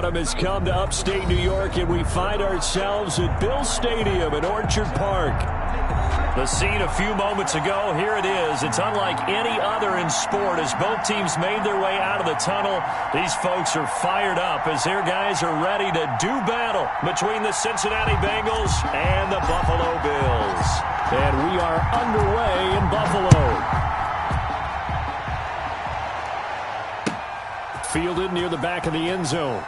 Autumn has come to upstate New York, and we find ourselves at Bill Stadium in Orchard Park. The scene a few moments ago, here it is. It's unlike any other in sport as both teams made their way out of the tunnel. These folks are fired up as their guys are ready to do battle between the Cincinnati Bengals and the Buffalo Bills. And we are underway in Buffalo. Fielded near the back of the end zone.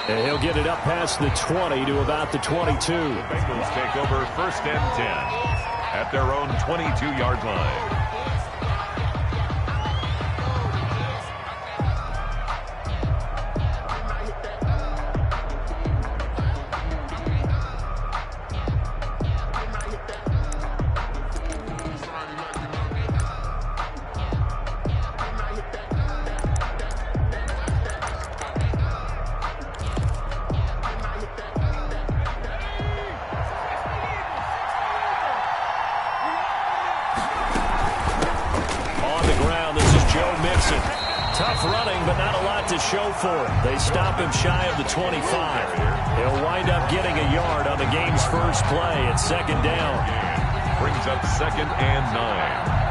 And he'll get it up past the 20 to about the 22. The Bengals take over 1st and 10 at their own 22-yard line. Tough running, but not a lot to show for it. They stop him shy of the 25. He'll wind up getting a yard on the game's first play at 2nd down. Brings up 2nd and 9.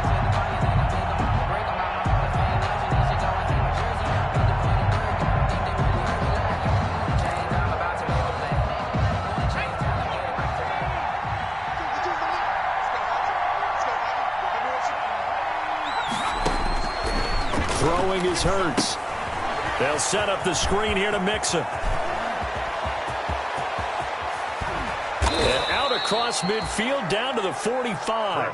Throwing is Hurts. They'll set up the screen here to Mixon. And out across midfield down to the 45.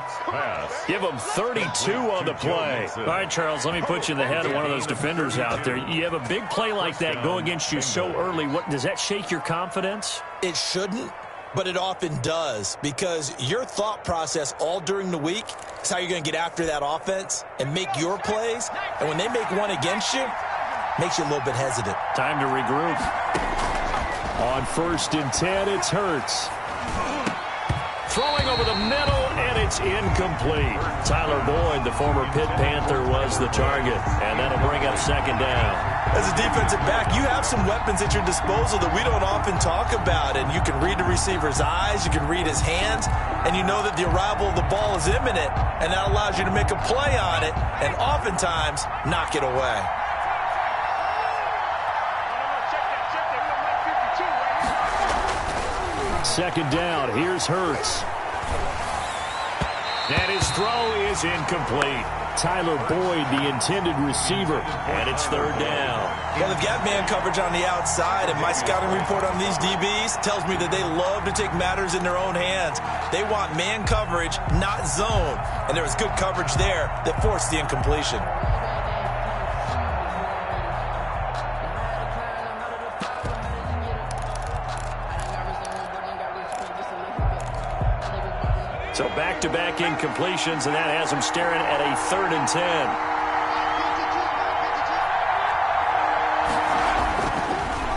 Give them 32 on the play. All right, Charles, let me put you in the head of one of those defenders out there. You have a big play like that go against you so early. Does that shake your confidence? It shouldn't, but it often does, because your thought process all during the week is how you're going to get after that offense and make your plays. And when they make one against you, makes you a little bit hesitant. Time to regroup. On 1st and 10, it's Hurts. Throwing over the middle, and it's incomplete. Tyler Boyd, the former Pitt Panther, was the target, and that'll bring up 2nd down. As a defensive back, you have some weapons at your disposal that we don't often talk about, and you can read the receiver's eyes, you can read his hands, and you know that the arrival of the ball is imminent, and that allows you to make a play on it and oftentimes knock it away. Second down, here's Hurts. And his throw is incomplete. Tyler Boyd, the intended receiver, and it's 3rd down. Well, they've got man coverage on the outside, and my scouting report on these DBs tells me that they love to take matters in their own hands. They want man coverage, not zone, and there was good coverage there that forced the incompletion. So back-to-back incompletions, and that has them staring at a 3rd and 10.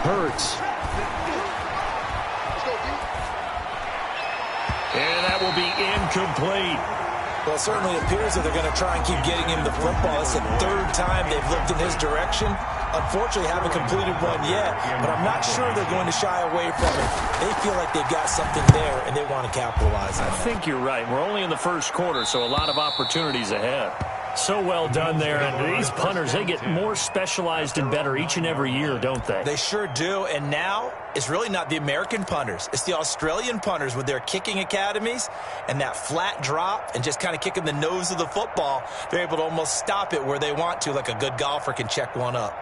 Hurts. And that will be incomplete. Well, it certainly appears that they're going to try and keep getting him the football. It's the 3rd time they've looked in his direction. Unfortunately, haven't completed one yet, but I'm not sure they're going to shy away from it. They feel like they've got something there, and they want to capitalize on it. I think you're right. We're only in the 1st quarter, so a lot of opportunities ahead. So well done there. And these punters, they get more specialized and better each and every year, don't they? They sure do. And now it's really not the American punters. It's the Australian punters with their kicking academies and that flat drop and just kind of kicking the nose of the football. They're able to almost stop it where they want to, like a good golfer can check one up.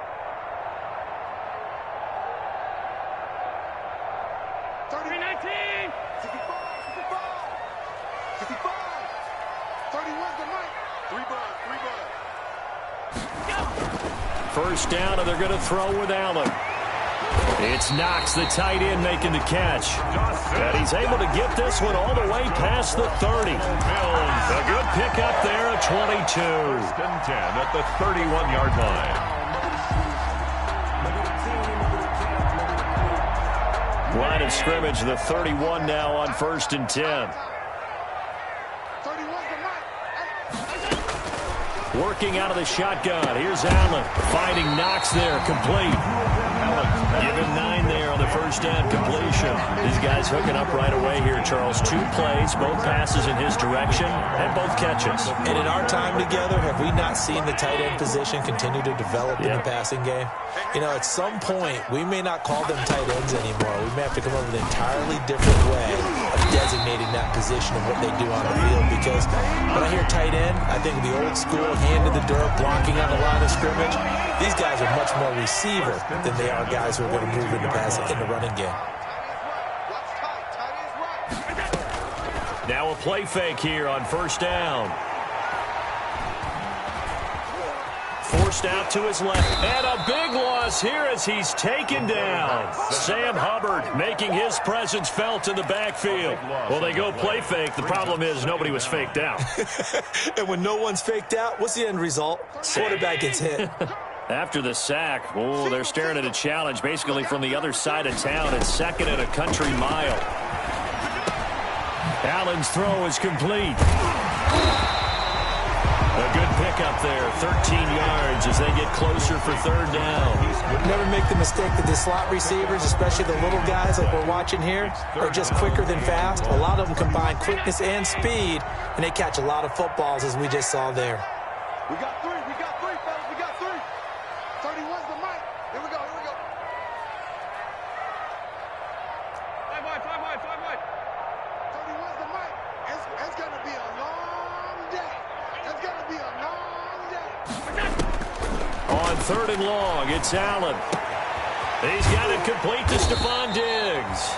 First down, and they're going to throw with Allen. It's Knox, the tight end, making the catch. And he's able to get this one all the way past the 30. A good pickup there at 22. 1st and 10 at the 31-yard line. Line of scrimmage, the 31 now on 1st and 10. Working out of the shotgun. Here's Allen. Finding Knox there. Complete. Give him 9 there on the first down completion. These guys hooking up right away here, Charles. 2 plays, both passes in his direction, and both catches. And in our time together, have we not seen the tight end position continue to develop in the passing game? You know, at some point, we may not call them tight ends anymore. We may have to come up with an entirely different way of designating that position and what they do on the field. Because when I hear tight end, I think of the old school, hand in the dirt, blocking on the line of scrimmage. These guys are much more receiver than they are guys who are going to move in the passing in the running game. Now a play fake here on first down. Forced out to his left. And a big loss here as he's taken down. Sam Hubbard making his presence felt in the backfield. Well, they go play fake. The problem is nobody was faked out. And when no one's faked out, what's the end result? Quarterback gets hit. After the sack, oh, they're staring at a challenge basically from the other side of town. It's 2nd and a country mile. Allen's throw is complete. A good pickup there, 13 yards as they get closer for 3rd down. Never make the mistake that the slot receivers, especially the little guys like we're watching here, are just quicker than fast. A lot of them combine quickness and speed, and they catch a lot of footballs as we just saw there. We got 3, fellas, we got 3. 31's the mic. Here we go. 5 wide. 31's the mic. It's going to be a long day. On 3rd and long, it's Allen. He's got it complete to Stephon Diggs.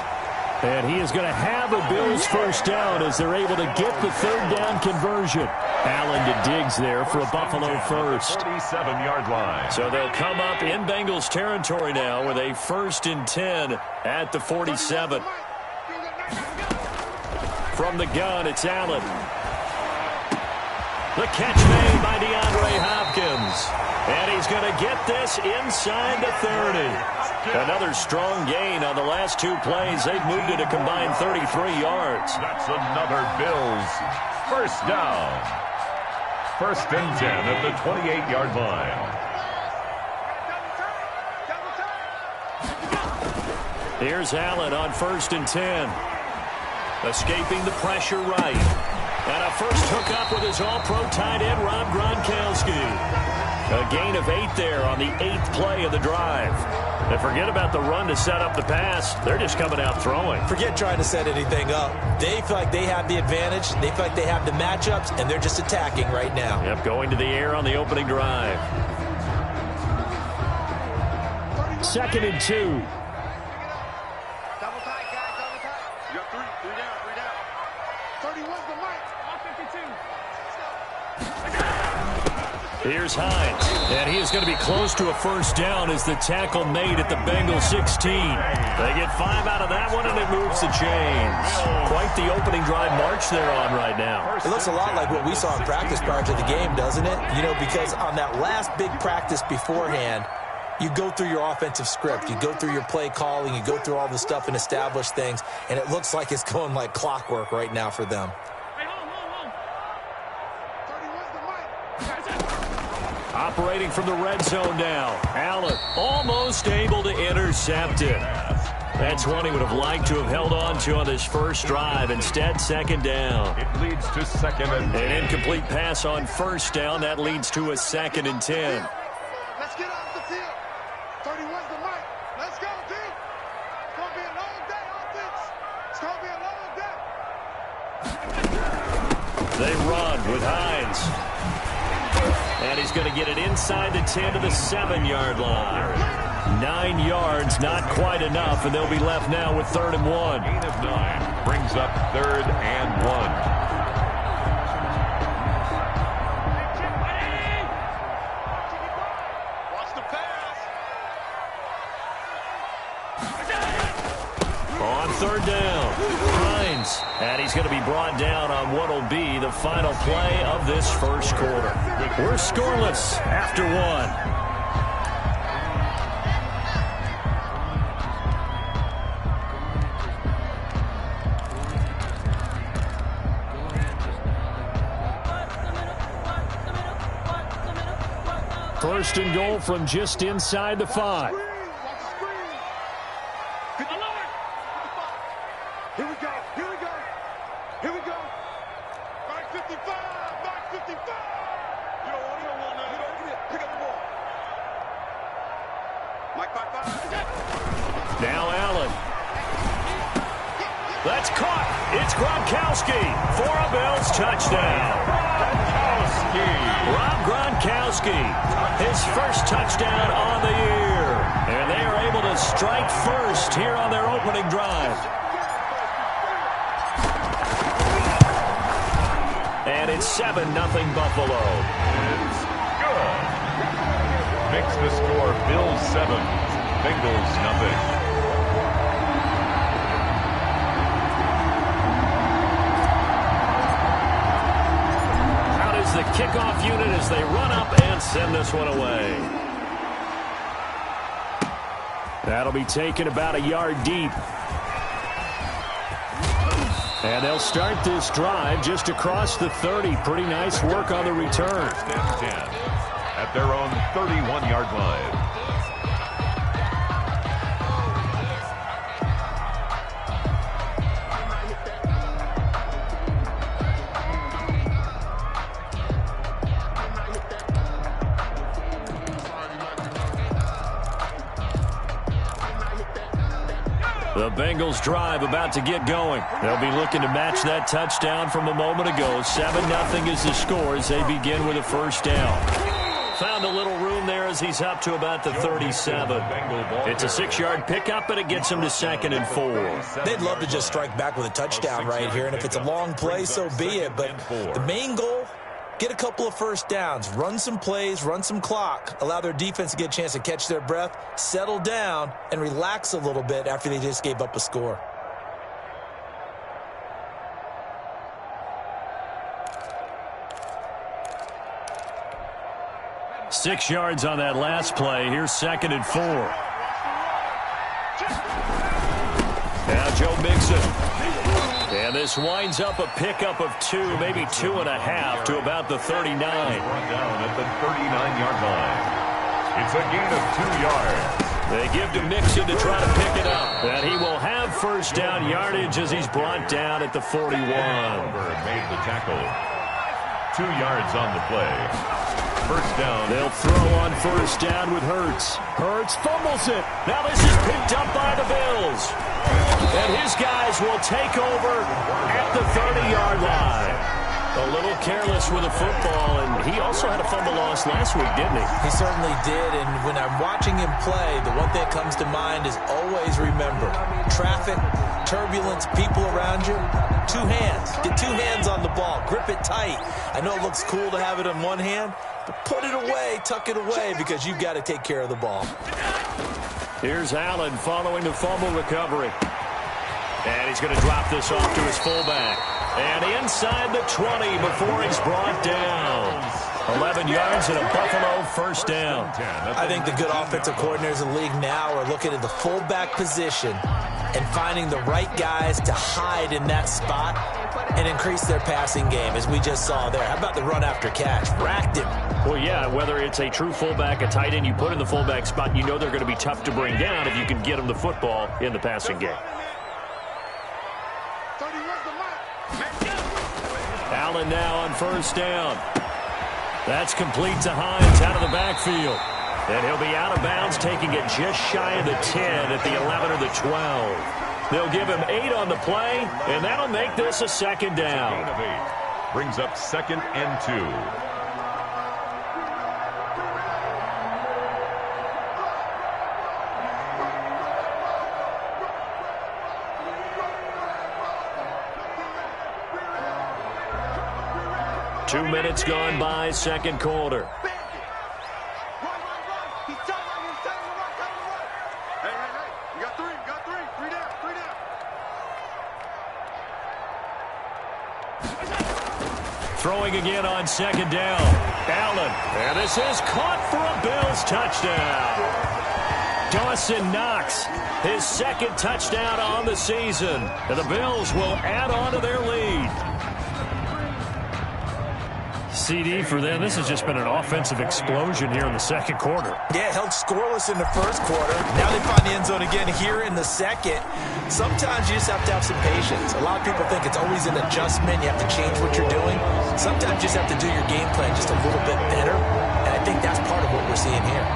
And he is going to have a Bills first down as they're able to get the 3rd down conversion. Allen to Diggs there for a Buffalo first. 37-yard line. So they'll come up in Bengals territory now with a 1st and 10 at the 47. From the gun, it's Allen. The catch made by DeAndre Hopkins. And he's going to get this inside the 30. Another strong gain on the last 2 plays. They've moved it a combined 33 yards. That's another Bills first down. 1st and 10 at the 28-yard line. Here's Allen on 1st and 10. Escaping the pressure right. And a first hookup with his all-pro tight end, Rob Gronkowski. A gain of 8 there on the 8th play of the drive. And forget about the run to set up the pass. They're just coming out throwing. Forget trying to set anything up. They feel like they have the advantage. They feel like they have the matchups, and they're just attacking right now. Yep, going to the air on the opening drive. 2nd and 2. Double tight, guys, double tight. You got 3 down. 31's the mic. 52. Here's Hines, and he is going to be close to a first down as the tackle made at the Bengals 16. They get 5 out of that one, and it moves the chains. Quite the opening drive march they're on right now. It looks a lot like what we saw in practice prior to the game, doesn't it? You know, because on that last big practice beforehand, you go through your offensive script, you go through your play calling, you go through all the stuff and establish things, and it looks like it's going like clockwork right now for them. Operating from the red zone now. Allen almost able to intercept it. That's one he would have liked to have held on to on this first drive. Instead, 2nd down. It leads to 2nd and 10. An incomplete pass on first down. That leads to a 2nd and 10. Let's get off the field. 31's the mic. Let's go, team. It's going to be a long day, offense. It's going to be a long day. They run with Hines. And he's going to get it inside the 10 to the 7-yard line. 9 yards, not quite enough, and they'll be left now with 3rd and 1. Gain of 9 brings up 3rd and 1. On 3rd down, Hines, and he's going to be brought down on what will be the final play of this first quarter. We're scoreless after 1. first and goal from just inside the 5. Watch the screen. Good. Here we go. Here we go. Here we go. Back 55. Back 55. You don't want none. You don't get it. Pick up the ball. Mike 5-5. Now Allen. That's caught. It's Gronkowski for a Bills touchdown. Rob Gronkowski, his first touchdown on the year. And they are able to strike first here on their opening drive. And it's 7-0 Buffalo. It's good. Makes the score Bills 7, Bengals nothing. The kickoff unit as they run up and send this one away. That'll be taken about a yard deep. And they'll start this drive just across the 30. Pretty nice work on the return. First and 10 at their own 31-yard line. The Bengals drive about to get going. They'll be looking to match that touchdown from a moment ago. 7-0 is the score as they begin with a first down. Found a little room there as he's up to about the 37. It's a 6-yard pickup, and it gets him to 2nd and 4. They'd love to just strike back with a touchdown right here, and if it's a long play, so be it. But the main goal, get a couple of first downs, run some plays, run some clock, allow their defense to get a chance to catch their breath, settle down, and relax a little bit after they just gave up a score. Six yards on that last play. Here's 2nd and 4. Now Joe Mixon. And this winds up a pickup of 2, maybe 2.5 to about the 39. Run down at the 39-yard line. It's a gain of 2 yards. They give to Mixon to try to pick it up. And he will have first down yardage as he's brought down at the 41. Made the tackle. 2 yards on the play. First down. They'll throw on first down with Hurts. Hurts fumbles it. Now this is picked up by the Bills. And his guys will take over at the 30-yard line. A little careless with the football, and he also had a fumble loss last week, didn't he? He certainly did, and when I'm watching him play, the one thing that comes to mind is always remember, traffic, turbulence, people around you, 2 hands. Get 2 hands on the ball. Grip it tight. I know it looks cool to have it in one hand, but put it away, tuck it away, because you've got to take care of the ball. Here's Allen following the fumble recovery. And he's going to drop this off to his fullback. And inside the 20 before he's brought down. 11 yards and a Buffalo first down. I think the good offensive coordinators in the league now are looking at the fullback position and finding the right guys to hide in that spot and increase their passing game, as we just saw there. How about the run after catch? Racked him. Well, yeah, whether it's a true fullback, a tight end, you put in the fullback spot, you know they're going to be tough to bring down if you can get them the football in the passing game. Allen now on first down. That's complete to Hines out of the backfield. And he'll be out of bounds, taking it just shy of the 10 at the 11 or the 12. They'll give him 8 on the play, and that'll make this a 2nd down. Gain of 8. Brings up 2nd and 2. 2 minutes gone by, second quarter. Throwing again on second down. Allen. And this is caught for a Bills touchdown. Dawson Knox, his 2nd touchdown on the season. And the Bills will add on to their lead. CD for them. This has just been an offensive explosion here in the second quarter. Yeah, held scoreless in the first quarter. Now they find the end zone again here in the second. Sometimes you just have to have some patience. A lot of people think it's always an adjustment. You have to change what you're doing. Sometimes you just have to do your game plan just a little bit better. And I think that's part of what we're seeing here.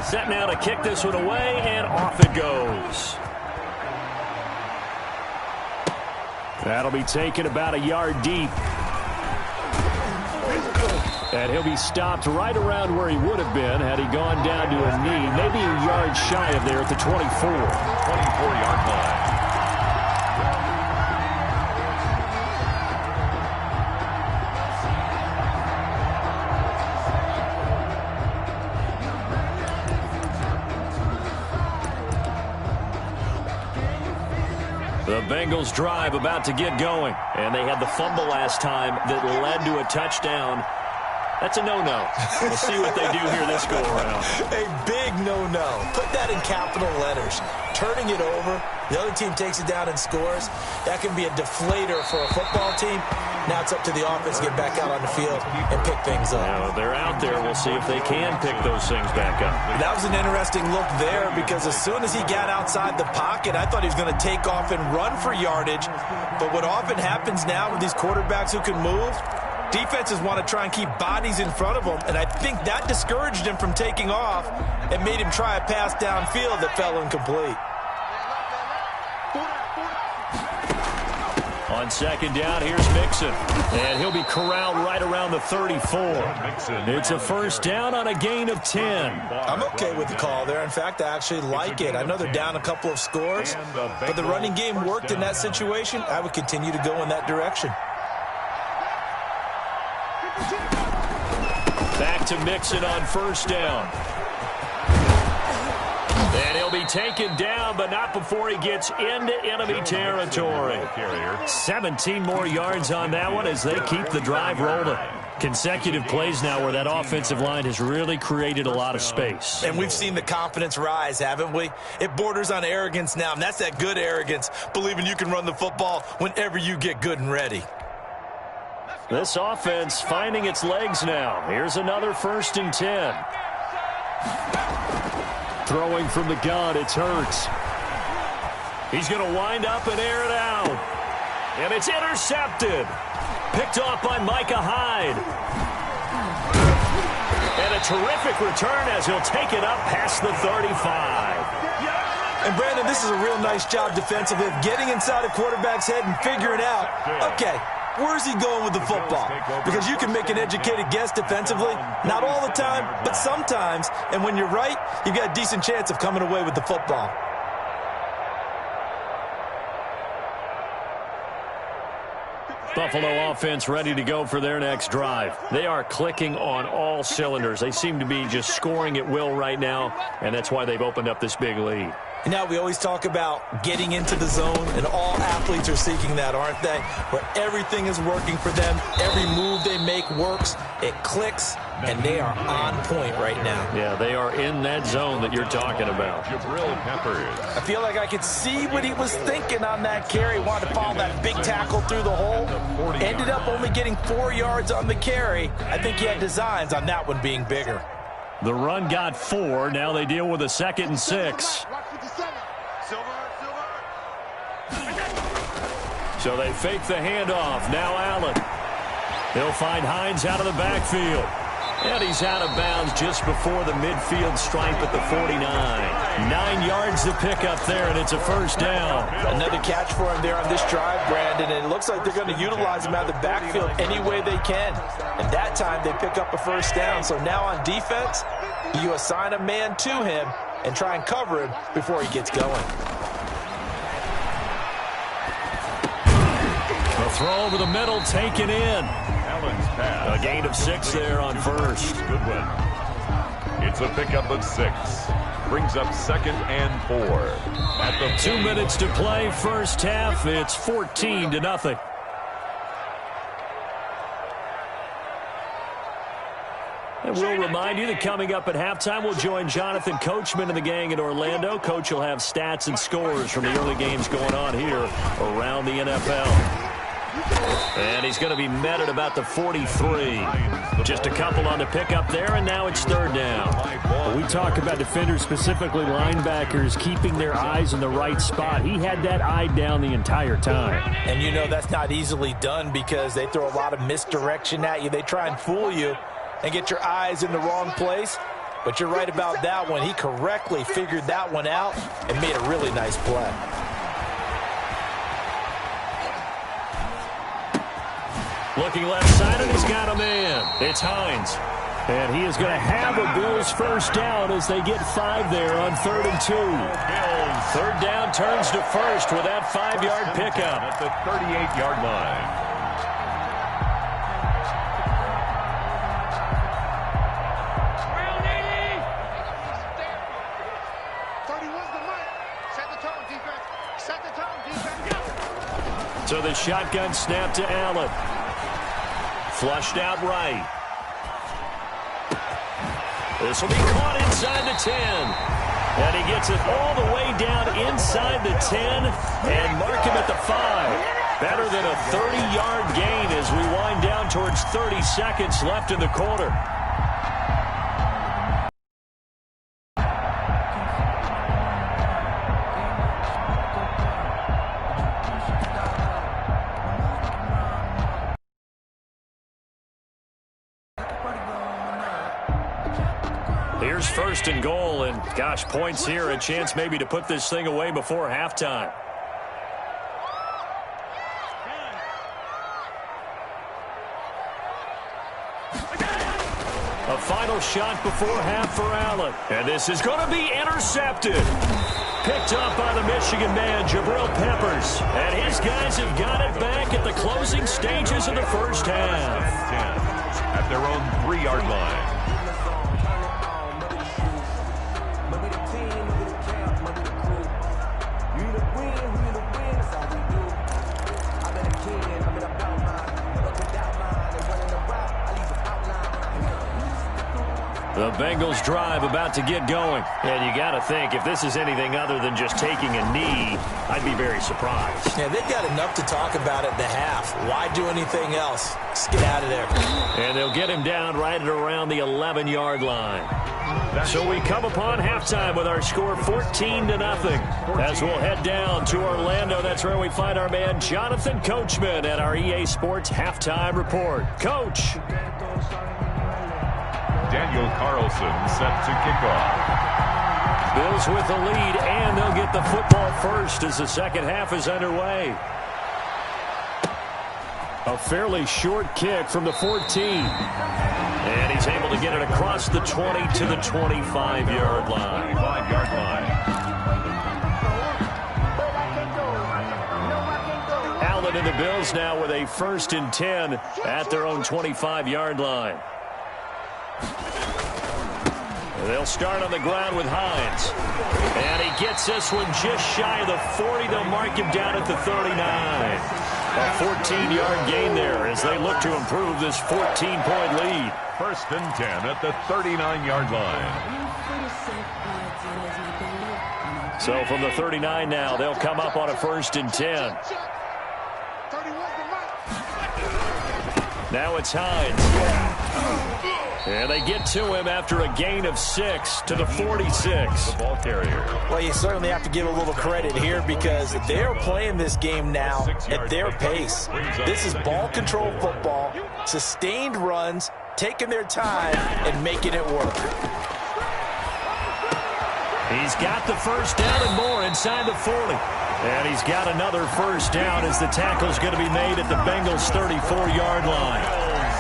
Set now to kick this one away, and off it goes. That'll be taken about a yard deep. And he'll be stopped right around where he would have been had he gone down to a knee, maybe a yard shy of there at the 24. 24-yard line. The Bengals drive about to get going. And they had the fumble last time that led to a touchdown. That's a no-no. We'll see what they do here this go-around. A big no-no. Put that in capital letters. Turning it over, the other team takes it down and scores. That can be a deflator for a football team. Now it's up to the offense to get back out on the field and pick things up. Now, they're out there. We'll see if they can pick those things back up. That was an interesting look there because as soon as he got outside the pocket, I thought he was going to take off and run for yardage. But what often happens now with these quarterbacks who can move, defenses want to try and keep bodies in front of them, and I think that discouraged him from taking off and made him try a pass downfield that fell incomplete. On second down, here's Mixon. And he'll be corralled right around the 34. It's a first down on a gain of 10. I'm okay with the call there. In fact, I actually like it. I know they're down a couple of scores, but the running game worked in that situation. I would continue to go in that direction. Back to Mixon on first down. And he'll be taken down, but not before he gets into enemy territory. 17 more yards on that one as they keep the drive rolling. Consecutive plays now where that offensive line has really created a lot of space. And we've seen the confidence rise, haven't we? It borders on arrogance now, and that's that good arrogance, believing you can run the football whenever you get good and ready. This offense finding its legs now. Here's another 1st and 10. Throwing from the gun, it's Hurts. He's going to wind up and air it out. And it's intercepted. Picked off by Micah Hyde. And a terrific return as he'll take it up past the 35. And, Brandon, this is a real nice job defensively of getting inside a quarterback's head and figuring out, okay, where's he going with the football? Because you can make an educated guess defensively. Not all the time, but sometimes. And when you're right, you've got a decent chance of coming away with the football. Buffalo offense ready to go for their next drive. They are clicking on all cylinders. They seem to be just scoring at will right now, and that's why they've opened up this big lead. And now we always talk about getting into the zone, and all athletes are seeking that, aren't they? Where everything is working for them, every move they make works, it clicks, and they are on point right now. Yeah, they are in that zone that you're talking about. Jabril Peppers. I feel like I could see what he was thinking on that carry. Wanted to follow that big tackle through the hole. Ended up only getting 4 yards on the carry. I think he had designs on that one being bigger. The run got 4. Now they deal with a 2nd and 6. So they fake the handoff. Now Allen. They'll find Hines out of the backfield. And he's out of bounds just before the midfield stripe at the 49. 9 yards to pick up there, and it's a first down. Another catch for him there on this drive, Brandon, and it looks like they're going to utilize him out of the backfield any way they can. And that time they pick up a first down. So now on defense, you assign a man to him and try and cover him before he gets going. The throw over the middle, taken in. Allen's pass. A gain of 6 there on first. Goodwin. It's a pickup of 6. Brings up 2nd and 4. At the 2 minutes to play, first half. It's 14-0. And we'll remind you that coming up at halftime, we'll join Jonathan Coachman and the gang in Orlando. Coach will have stats and scores from the early games going on here around the NFL. And he's going to be met at about the 43. Just a couple on the pickup there, and now it's 3rd down. Well, we talk about defenders, specifically linebackers, keeping their eyes in the right spot. He had that eye down the entire time. And you know that's not easily done because they throw a lot of misdirection at you. They try and fool you and get your eyes in the wrong place. But you're right about that one. He correctly figured that one out and made a really nice play. Looking left side, and he's got a man. It's Hines. And he is going to have a Bills first down as they get 5 there on 3rd and 2. Bills 3rd down turns to first with that 5-yard pickup. At the 38-yard line. So the shotgun snap to Allen. Flushed out right. This will be caught inside the 10. And he gets it all the way down inside the 10 and mark him at the 5. Better than a 30-yard gain as we wind down towards 30 seconds left in the quarter. Here's 1st and goal, and gosh, points here, a chance maybe to put this thing away before halftime. A final shot before half for Allen, and this is going to be intercepted. Picked up by the Michigan man, Jabril Peppers, and his guys have got it back at the closing stages of the first half. At their own 3-yard line. The Bengals drive about to get going. And you got to think, if this is anything other than just taking a knee, I'd be very surprised. Yeah, they've got enough to talk about at the half. Why do anything else? Just get out of there. And they'll get him down right at around the 11-yard line. So we come upon halftime with our score 14-0. As we'll head down to Orlando, that's where we find our man Jonathan Coachman at our EA Sports Halftime Report. Coach. Daniel Carlson set to kick off. Bills with the lead, and they'll get the football first as the second half is underway. A fairly short kick from the 14. And he's able to get it across the 20 to the 25-yard line. 25-yard line. Allen and the Bills now with a 1st and 10 at their own 25-yard line. They'll start on the ground with Hines. And he gets this one just shy of the 40. They'll mark him down at the 39. A 14-yard gain there as they look to improve this 14-point lead. 1st and 10 at the 39-yard line. So from the 39 now, they'll come up on a 1st and 10. Now it's Hines. And they get to him after a gain of 6 to the 46. The ball carrier. Well, you certainly have to give a little credit here because they're playing this game now at their pace. This is ball control football, sustained runs, taking their time, and making it work. He's got the first down and more inside the 40. And he's got another first down as the tackle's going to be made at the Bengals' 34-yard line.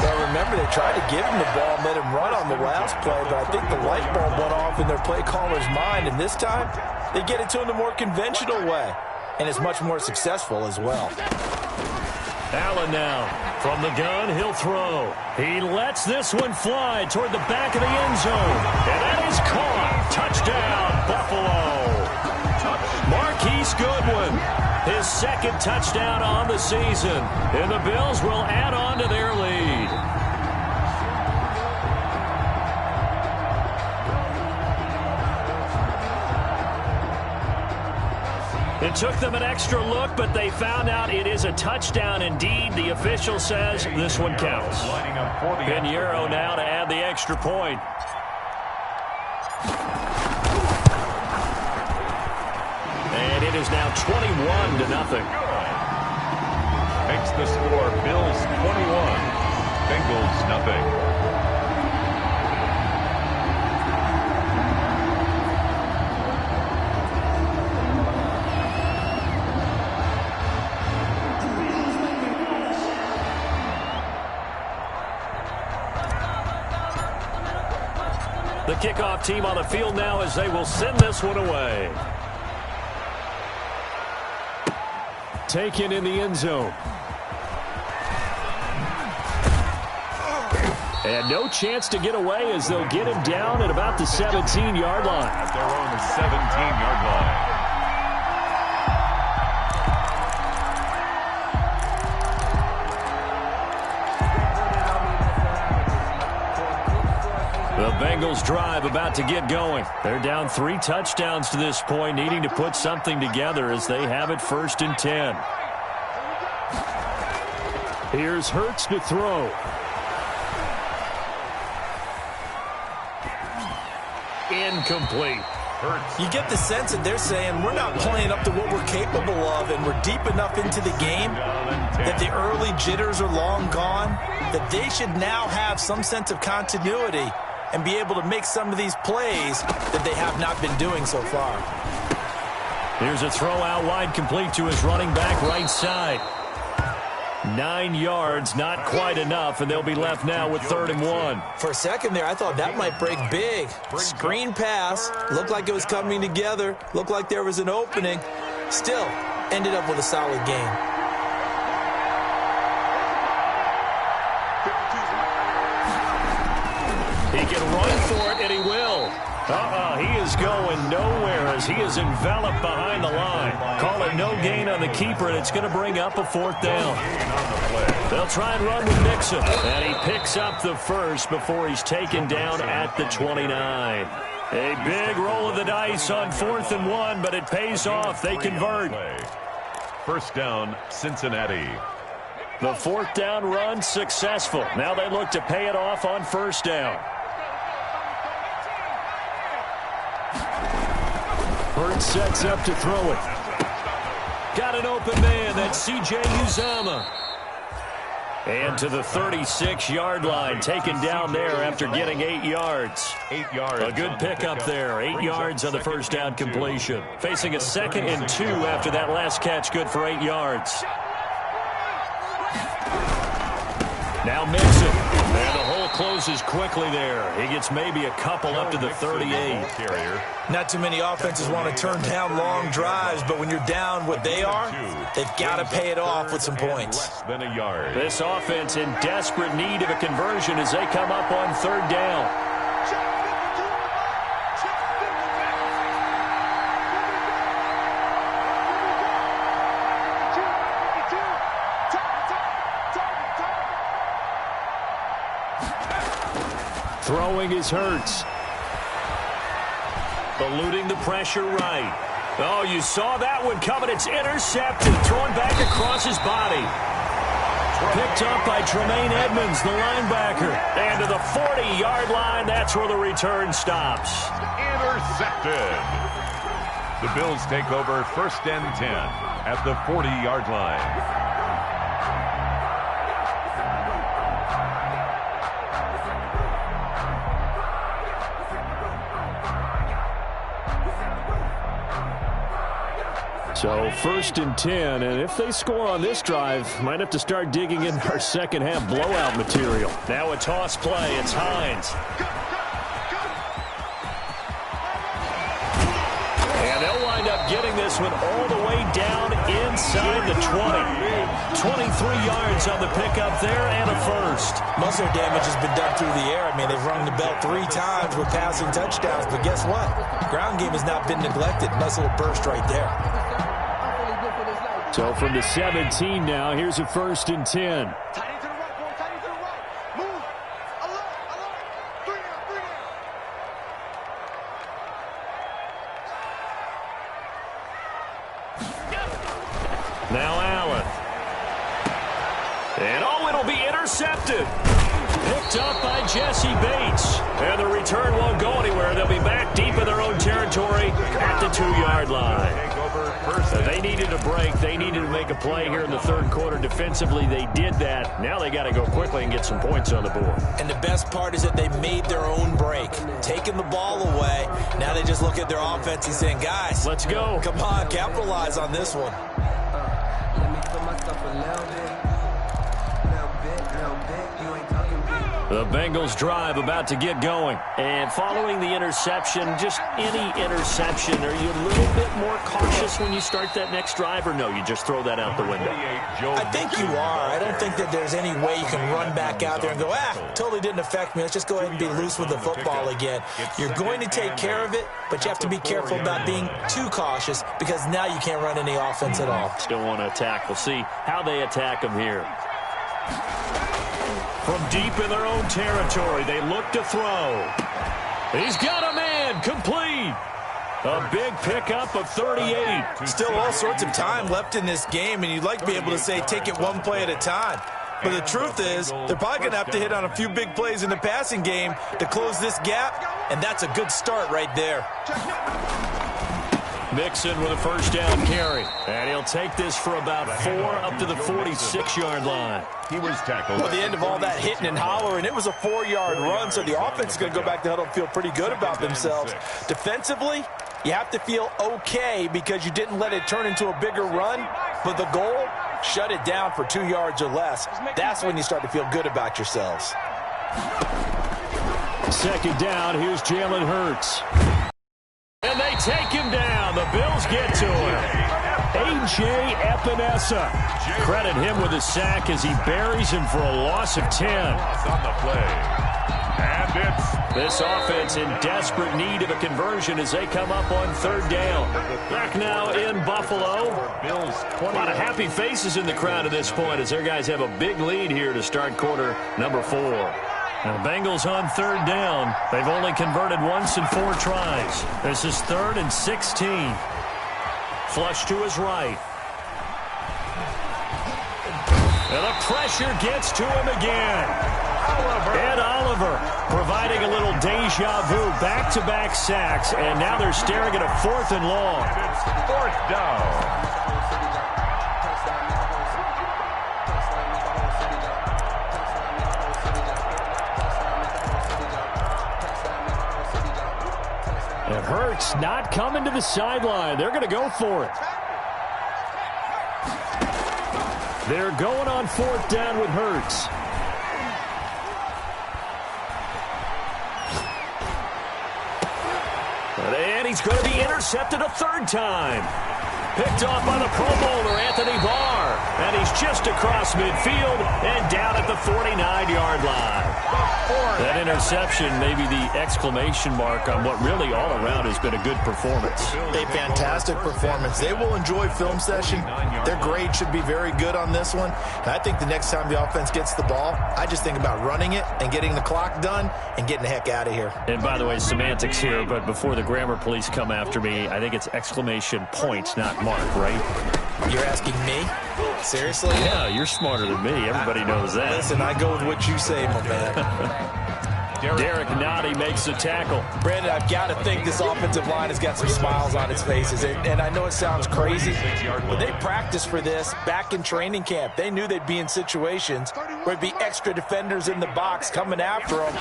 Well, remember, they tried to give him the ball and let him run on the last play, but I think the light bulb went off in their play caller's mind, and this time they get it to him the more conventional way, and it's much more successful as well. Allen now. From the gun, he'll throw. He lets this one fly toward the back of the end zone. And that is caught. Touchdown, Buffalo. Marquise Goodwin, his second touchdown on the season. And the Bills will add on to their lead. It took them an extra look, but they found out it is a touchdown indeed. The official says this one counts. Pinheiro now to add the extra point. And it is now 21-0. Makes the score Bills 21, Bengals nothing. The kickoff team on the field now as they will send this one away. Taken in the end zone. And no chance to get away as they'll get him down at about the 17-yard line. At their own 17-yard line. The Bengals drive about to get going. They're down 3 touchdowns to this point, needing to put something together as they have it 1st and 10. Here's Hurts to throw. Incomplete. You get the sense that they're saying we're not playing up to what we're capable of, and we're deep enough into the game that the early jitters are long gone, that they should now have some sense of continuity and be able to make some of these plays that they have not been doing so far. Here's a throw out wide, complete to his running back right side. 9 yards, not quite enough, and they'll be left now with 3rd and 1. For a second there, I thought that might break big. Screen pass, looked like it was coming together, looked like there was an opening. Still, ended up with a solid game. He can run for it, and he will. He is going nowhere as he is enveloped behind the line. Call it no gain on the keeper, and it's going to bring up a 4th down. They'll try and run with Mixon, and he picks up the first before he's taken down at the 29. A big roll of the dice on 4th and 1, but it pays off. They convert. 1st down, Cincinnati. The 4th down run successful. Now they look to pay it off on 1st down. Hurts sets up to throw it. Got an open man. That's C.J. Uzomah. And to the 36-yard line, taken down there after getting 8 yards. 8 yards. A good pickup there. 8 yards on the 1st down completion. Facing a 2nd and 2 after that last catch, good for 8 yards. Now Mixon. And the hole closes quickly there. He gets maybe a couple up to the 38. Not too many offenses want to turn down long drives, but when you're down what they are, they've got to pay it off with some points. Less than a yard. This offense in desperate need of a conversion as they come up on 3rd down. Throwing his Hurts. Eluding the pressure right. Oh, you saw that one coming. It's intercepted. Thrown back across his body. Picked up by Tremaine Edmonds, the linebacker. And to the 40-yard line, that's where the return stops. Intercepted. The Bills take over 1st and 10 at the 40-yard line. So 1st and 10, and if they score on this drive, might have to start digging in our second half blowout material. Now a toss play, it's Hines. And they'll wind up getting this this one all the way down inside the 20. 23 yards on the pickup there and a first. Most of their damage has been done through the air. I mean, they've rung the bell 3 times with passing touchdowns, but guess what? Ground game has not been neglected. Nice little burst right there. So from the 17 now, here's a 1st and 10. Now Allen. And it'll be intercepted. Picked up by Jesse Bates. And the return won't go anywhere. They'll be back deep in their own territory at the 2-yard line. So they needed a break. They needed to make a play here in the 3rd quarter. Defensively, they did that. Now they got to go quickly and get some points on the board. And the best part is that they made their own break. Taking the ball away. Now they just look at their offense and saying, guys, let's go. Come on, capitalize on this one. The Bengals drive about to get going. And following the interception, just any interception, are you a little bit more cautious when you start that next drive, or no, you just throw that out the window? I think you are. I don't think that there's any way you can run back out there and go, totally didn't affect me. Let's just go ahead and be loose with the football again. You're going to take care of it, but you have to be careful about being too cautious because now you can't run any offense at all. Still want to attack. We'll see how they attack them here. From deep in their own territory, they look to throw. He's got a man, complete. A big pickup of 38. Still all sorts of time left in this game, and you'd like to be able to say take it one play at a time. But the truth is, they're probably going to have to hit on a few big plays in the passing game to close this gap, and that's a good start right there. Mixon with a 1st down carry. And he'll take this for about 4 up to the 46-yard line. He was tackled. Well, the end of all that hitting and hollering, it was a 4-yard run, so the offense is going to go back to huddle and feel pretty good about themselves. Defensively, you have to feel okay because you didn't let it turn into a bigger run, but the goal, shut it down for 2 yards or less. That's when you start to feel good about yourselves. 2nd down, here's Jalen Hurts. And they take him down. The Bills get to him. A.J. Epinesa. Credit him with a sack as he buries him for a loss of 10. On the play. And this offense in desperate need of a conversion as they come up on 3rd down. Back now in Buffalo. A lot of happy faces in the crowd at this point as their guys have a big lead here to start quarter number 4. Now, the Bengals on 3rd down. They've only converted once in 4 tries. This is 3rd and 16. Flush to his right. And the pressure gets to him again. Ed Oliver providing a little deja vu. Back-to-back sacks. And now they're staring at a 4th and long. it's 4th down. And Hurts not coming to the sideline. They're going to go for it. They're going on 4th down with Hurts. And he's going to be intercepted a 3rd time. Picked off by the Pro Bowler, Anthony Barr. And he's just across midfield and down at the 49-yard line. That interception may be the exclamation mark on what really all around has been a good performance. A fantastic performance. They will enjoy film session. Their grade should be very good on this one. And I think the next time the offense gets the ball, I just think about running it and getting the clock done and getting the heck out of here. And by the way, semantics here, but before the grammar police come after me, I think it's exclamation point, not mark, right? You're asking me? Seriously? Yeah, you're smarter than me. Everybody knows that. Listen, I go with what you say, my man. Derek Nottie makes the tackle. Brandon, I've got to think this offensive line has got some smiles on its faces. And I know it sounds crazy, but they practiced for this back in training camp. They knew they'd be in situations where it'd be extra defenders in the box coming after them,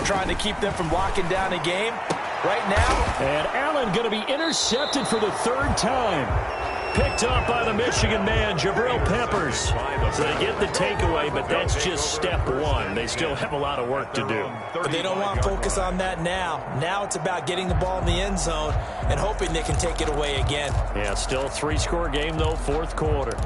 trying to keep them from locking down a game. Right now. And Allen going to be intercepted for the 3rd time. Picked up by the Michigan man, Jabril Peppers. So they get the takeaway, but that's just step one. They still have a lot of work to do. But they don't want to focus on that now. Now it's about getting the ball in the end zone and hoping they can take it away again. Yeah, still a 3-score game, though, fourth quarter.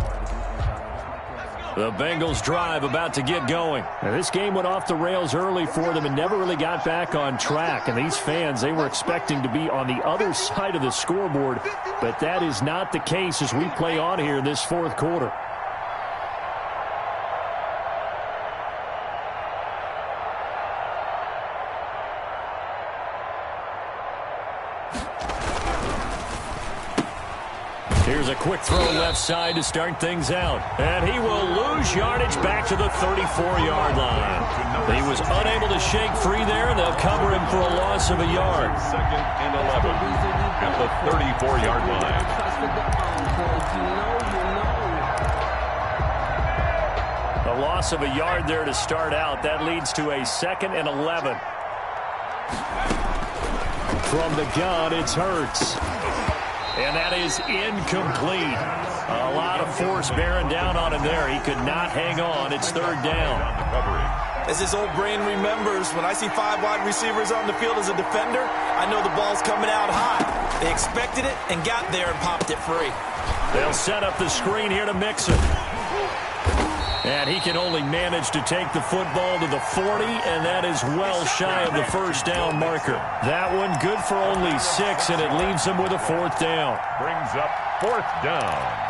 The Bengals drive about to get going. Now, this game went off the rails early for them and never really got back on track. And these fans, they were expecting to be on the other side of the scoreboard. But that is not the case as we play on here in this fourth quarter. Here's a quick throw left side to start things out. And he will lose yardage back to the 34-yard line. He was unable to shake free there, and they'll cover him for a loss of a yard. Second and 11 at the 34-yard line. A loss of a yard there to start out. That leads to a 2nd and 11. From the gun, it's Hurts. And that is incomplete. A lot of force bearing down on him there. He could not hang on. It's third down. As his old brain remembers, when I see 5 wide receivers on the field as a defender, I know the ball's coming out high. They expected it and got there and popped it free. They'll set up the screen here to Mixon. And he can only manage to take the football to the 40, and that is well shy of the first down marker. That one good for only 6, and it leaves him with a 4th down. Brings up 4th down.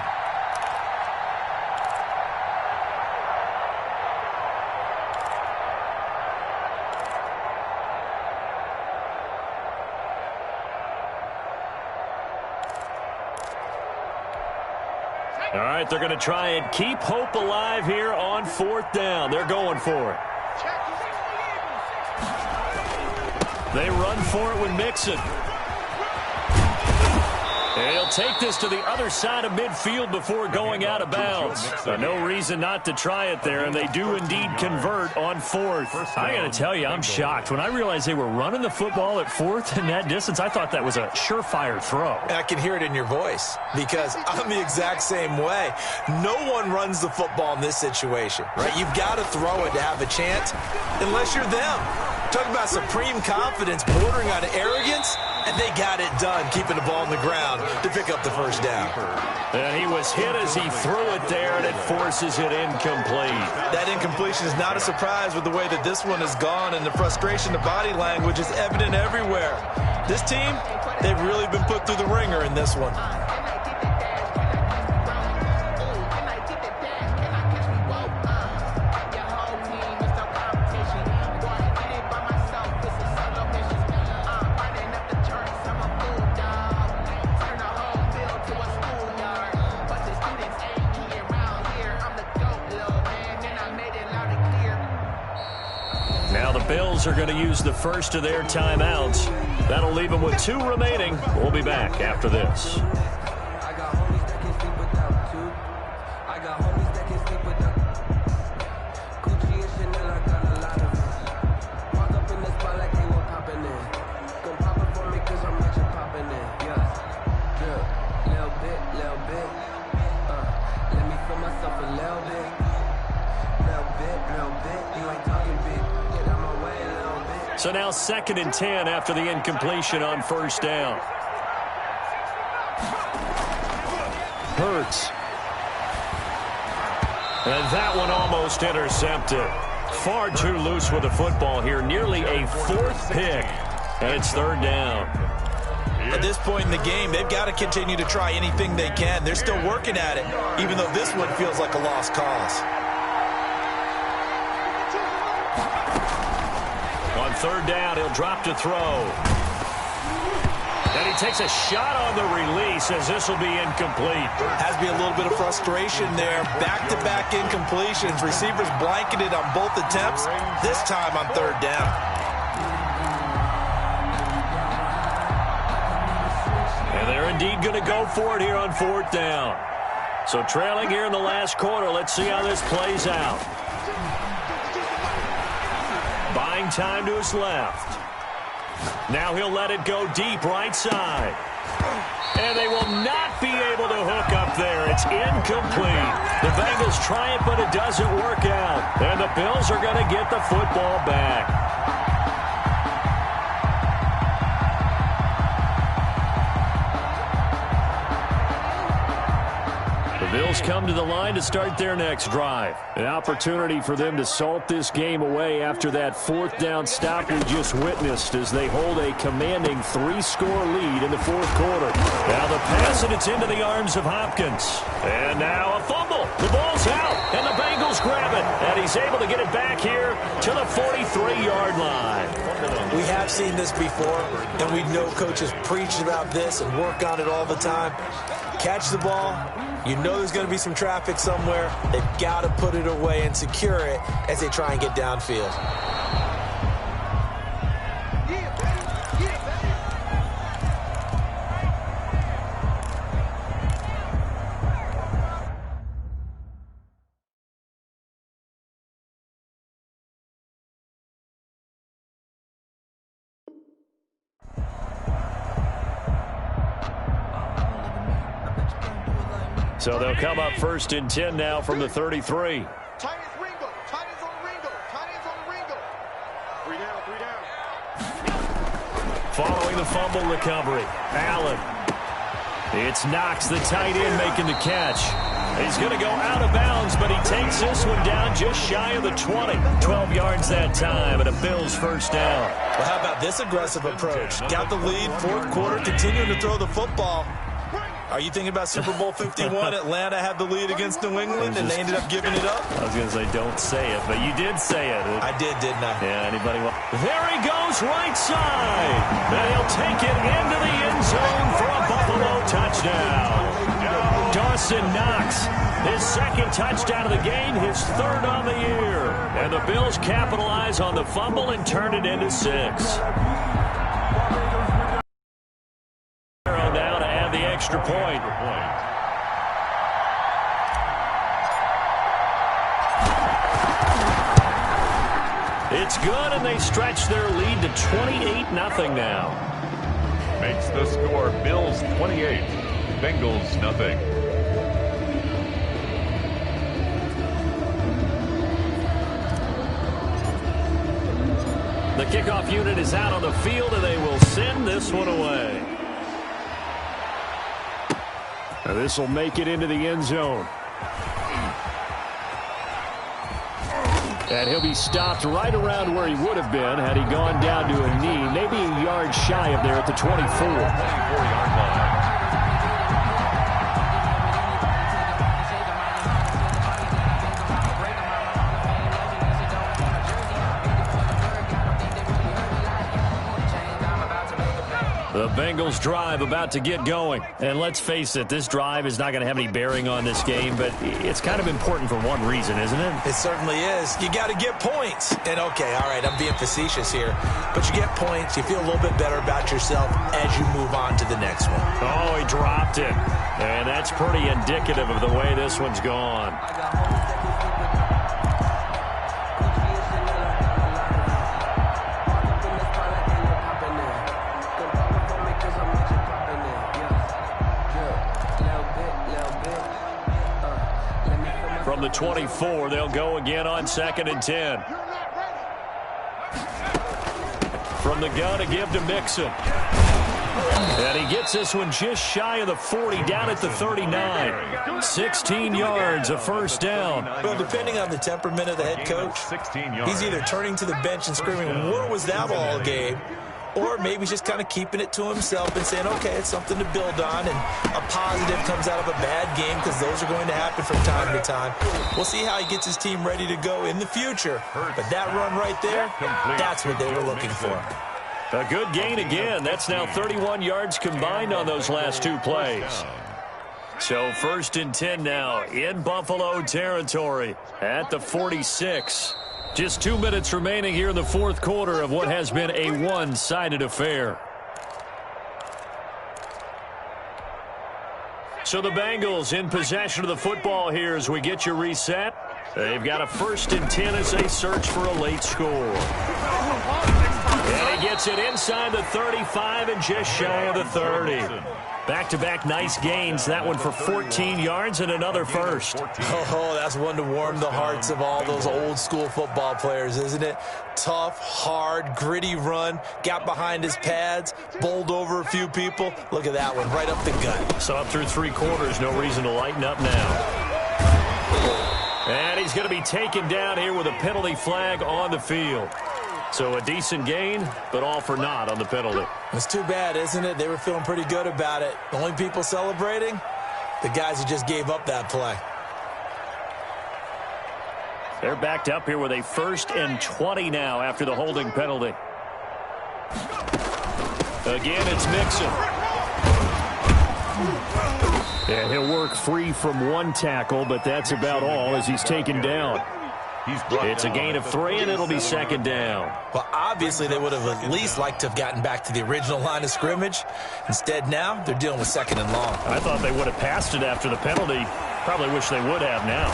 All right, they're going to try and keep hope alive here on 4th down. They're going for it. They run for it with Mixon. And he'll take this to the other side of midfield before going out of bounds. No reason not to try it there, and they do indeed convert on 4th. I got to tell you, I'm shocked. When I realized they were running the football at 4th in that distance, I thought that was a surefire throw. And I can hear it in your voice because I'm the exact same way. No one runs the football in this situation, right? You've got to throw it to have a chance unless you're them. Talking about supreme confidence bordering on arrogance, and they got it done, keeping the ball on the ground to pick up the first down. And he was hit as he threw it there, and it forces it incomplete. That incompletion is not a surprise with the way that this one has gone, and the frustration, the body language is evident everywhere. This team, they've really been put through the ringer in this one. Bills are going to use the first of their timeouts. That'll leave them with 2 remaining. We'll be back after this. So now 2nd and 10 after the incompletion on first down. Hurts. And that one almost intercepted. Far too loose with the football here. Nearly a 4th pick. And it's 3rd down. At this point in the game, they've got to continue to try anything they can. They're still working at it, even though this one feels like a lost cause. On 3rd down, he'll drop to throw. And he takes a shot on the release as this will be incomplete. Has to be a little bit of frustration there. Back-to-back incompletions. Receivers blanketed on both attempts, this time on 3rd down. And they're indeed going to go for it here on 4th down. So trailing here in the last quarter, let's see how this plays out. Buying time to his left. Now he'll let it go deep right side. And they will not be able to hook up up there. It's incomplete. The Bengals try it, but it doesn't work out. And the Bills are going to get the football back. Bills come to the line to start their next drive. An opportunity for them to salt this game away after that fourth down stop we just witnessed as they hold a commanding 3-score lead in the fourth quarter. Now the pass, and it's into the arms of Hopkins. And now a fumble. The ball's out, and the Bengals grab it. And he's able to get it back here to the 43-yard line. We have seen this before, and we know coaches preach about this and work on it all the time. Catch the ball. You know there's going to be some traffic somewhere. They've got to put it away and secure it as they try and get downfield. So they'll come up 1st and 10 now from the 33. Tight ends Ringo. Tight ends on Ringo. Tight ends on Ringo. 3 down. Following the fumble recovery, Allen. It's Knox, the tight end, making the catch. He's going to go out of bounds, but he takes this one down just shy of the 20. 12 yards that time, and a Bills first down. Well, how about this aggressive approach? Got the lead, fourth quarter, continuing to throw the football. Are you thinking about Super Bowl 51? Atlanta had the lead against New England, and they ended up giving it up? I was going to say, don't say it, but you did say it. I did, didn't I? Yeah, anybody want? There he goes, right side. And he'll take it into the end zone for a Buffalo touchdown. Dawson Knox, his second touchdown of the game, his third on the year. And the Bills capitalize on the fumble and turn it into 6. Now to add the extra point. It's good, and they stretch their lead to 28-0 now. Makes the score Bills 28, Bengals nothing. The kickoff unit is out on the field, and they will send this one away. Now this will make it into the end zone. And he'll be stopped right around where he would have been had he gone down to a knee, maybe a yard shy of there at the 24. 24-yard line. The Bengals drive about to get going. And let's face it, this drive is not going to have any bearing on this game, but it's kind of important for one reason, isn't it? It certainly is. You got to get points. And, okay, all right, I'm being facetious here. But you get points. You feel a little bit better about yourself as you move on to the next one. Oh, he dropped it. And that's pretty indicative of the way this one's gone. From the 24, they'll go again on 2nd and 10. From the gun, a give to Mixon. And he gets this one just shy of the 40, down at the 39. 16 yards, a first down. Well, depending on the temperament of the head coach, he's either turning to the bench and screaming, what was that all game? Or maybe he's just kind of keeping it to himself and saying, okay, it's something to build on, and a positive comes out of a bad game because those are going to happen from time to time. We'll see how he gets his team ready to go in the future. But that run right there, that's what they were looking for. A good gain again. That's now 31 yards combined on those last two plays. So 1st and 10 now in Buffalo territory at the 46. Just 2 minutes remaining here in the fourth quarter of what has been a one-sided affair. So the Bengals in possession of the football here as we get you reset. They've got a 1st and 10 as they search for a late score. And he gets it inside the 35 and just shy of the 30. Back-to-back nice gains. That one for 14 yards and another first. Oh, that's one to warm the hearts of all those old-school football players, isn't it? Tough, hard, gritty run. Got behind his pads, bowled over a few people. Look at that one, right up the gut. So up through 3 quarters, no reason to lighten up now. And he's going to be taken down here with a penalty flag on the field. So a decent gain, but all for naught on the penalty. It's too bad, isn't it? They were feeling pretty good about it. The only people celebrating, the guys who just gave up that play. They're backed up here with a 1st and 20 now after the holding penalty. Again, it's Mixon. And he'll work free from 1 tackle, but that's about all as he's taken down. It's a gain of 3, and it'll be 2nd down. Well, obviously, they would have at least liked to have gotten back to the original line of scrimmage. Instead, now, they're dealing with 2nd and long. I thought they would have passed it after the penalty. Probably wish they would have now.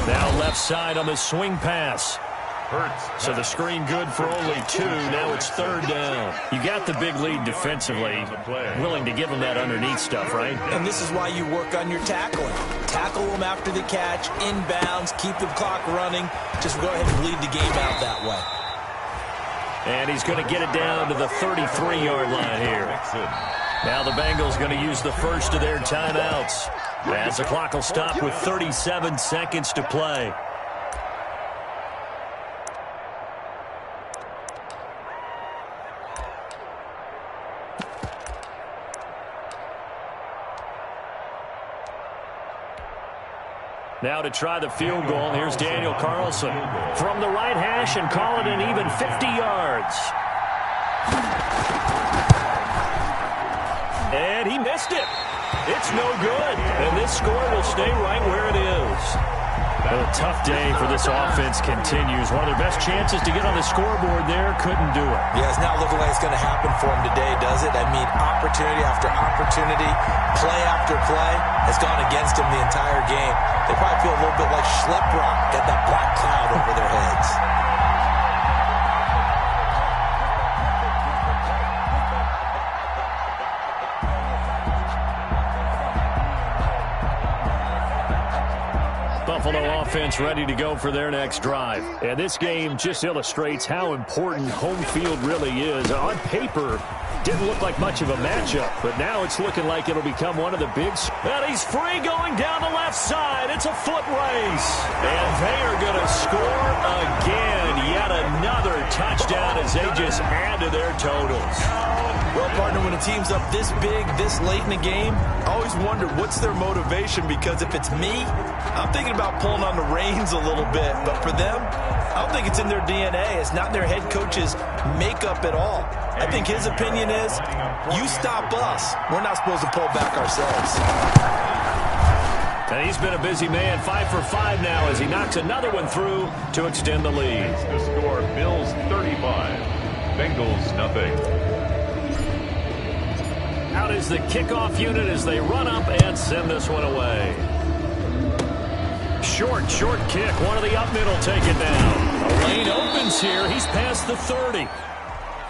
Now left side on the swing pass. So the screen good for only 2. Now it's 3rd down. You got the big lead defensively. Willing to give them that underneath stuff, right? And this is why you work on your tackling. Tackle them after the catch, inbounds, keep the clock running. Just go ahead and bleed the game out that way. And he's going to get it down to the 33-yard line here. Now the Bengals going to use the first of their timeouts, as the clock will stop with 37 seconds to play. Now to try the field goal, here's Daniel Carlson from the right hash and call it an even 50 yards. And he missed it. It's no good. And this score will stay right where it is. A tough day for this offense continues. One of their best chances to get on the scoreboard there, couldn't do it. Yeah, it's not looking like it's going to happen for them today, does it? I mean, opportunity after opportunity, play after play has gone against them the entire game. They probably feel a little bit like Schlep Rock, got that black cloud over their heads. Buffalo offense ready to go for their next drive. And this game just illustrates how important home field really is. On paper, didn't look like much of a matchup, but now it's looking like it'll become one of the big. And he's free going down the left side. It's a foot race. And they are going to score again. Yet another touchdown as they just add to their totals. Well, partner, when a team's up this big, this late in the game, I always wonder what's their motivation, because if it's me, I'm thinking about pulling on the reins a little bit. But for them, I don't think it's in their DNA. It's not in their head coach's makeup at all. I think his opinion is, you stop us. We're not supposed to pull back ourselves. And he's been a busy man, 5 for 5 now as he knocks another one through to extend the lead. The score, Bills 35, Bengals nothing. Out is the kickoff unit as they run up and send this one away. Short kick. One of the up middle taken down. A lane opens here. He's past the 30.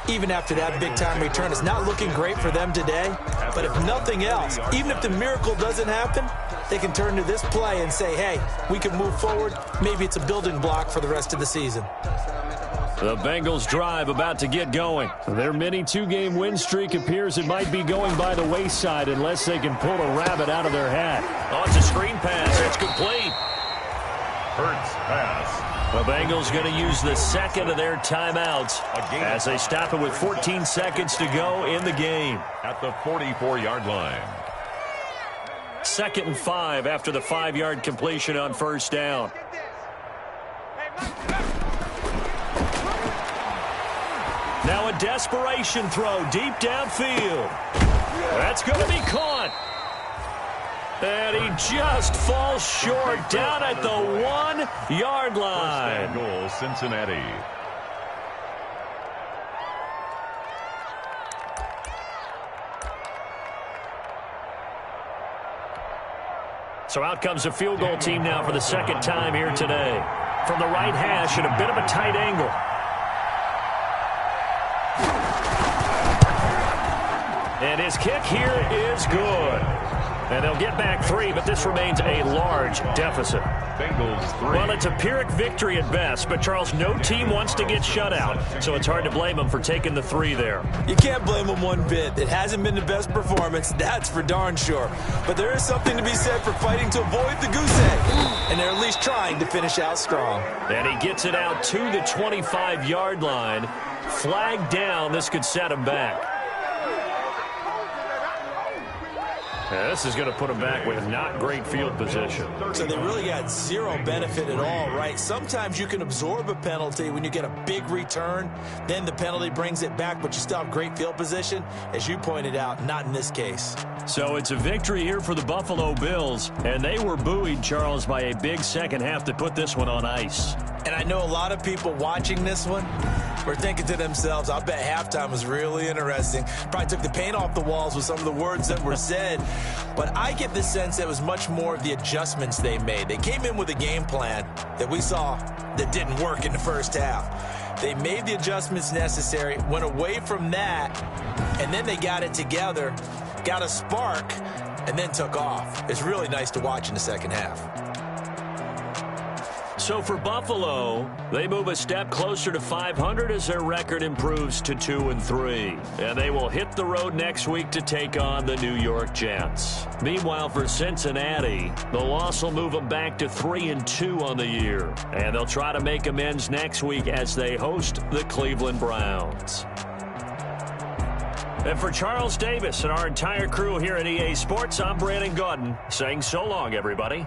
Even after that big-time return, it's not looking great for them today. But if nothing else, even if the miracle doesn't happen, they can turn to this play and say, hey, we can move forward. Maybe it's a building block for the rest of the season. The Bengals drive about to get going. Their mini 2-game win streak appears it might be going by the wayside unless they can pull a rabbit out of their hat. Oh, it's a screen pass. It's complete. Hurts pass. The Bengals going to use the second of their timeouts as they stop it with 14 seconds to go in the game. At the 44-yard line. 2nd and 5 after the 5-yard completion on first down. Now a desperation throw deep downfield. That's going to be caught. And he just falls short down at the 1-yard line. First down goal, Cincinnati. So out comes the field goal team now for the second time here today. From the right hash at a bit of a tight angle. And his kick here is good. And they'll get back 3, but this remains a large deficit. Bengals 3. Well, it's a Pyrrhic victory at best, but, Charles, no team wants to get shut out, so it's hard to blame them for taking the 3 there. You can't blame them one bit. It hasn't been the best performance, that's for darn sure. But there is something to be said for fighting to avoid the goose egg, and they're at least trying to finish out strong. And he gets it out to the 25-yard line. Flag down. This could set him back. Yeah, this is going to put them back with not great field position. So they really got zero benefit at all, right? Sometimes you can absorb a penalty when you get a big return. Then the penalty brings it back, but you still have great field position. As you pointed out, not in this case. So it's a victory here for the Buffalo Bills, and they were buoyed, Charles, by a big second half to put this one on ice. And I know a lot of people watching this one were thinking to themselves, I bet halftime was really interesting. Probably took the paint off the walls with some of the words that were said. But I get the sense it was much more of the adjustments they made. They came in with a game plan that we saw that didn't work in the first half. They made the adjustments necessary, went away from that, and then they got it together, got a spark, and then took off. It's really nice to watch in the second half. So for Buffalo, they move a step closer to 500 as their record improves to 2-3. And they will hit the road next week to take on the New York Jets. Meanwhile, for Cincinnati, the loss will move them back to 3-2 on the year. And they'll try to make amends next week as they host the Cleveland Browns. And for Charles Davis and our entire crew here at EA Sports, I'm Brandon Gaudin saying so long, everybody.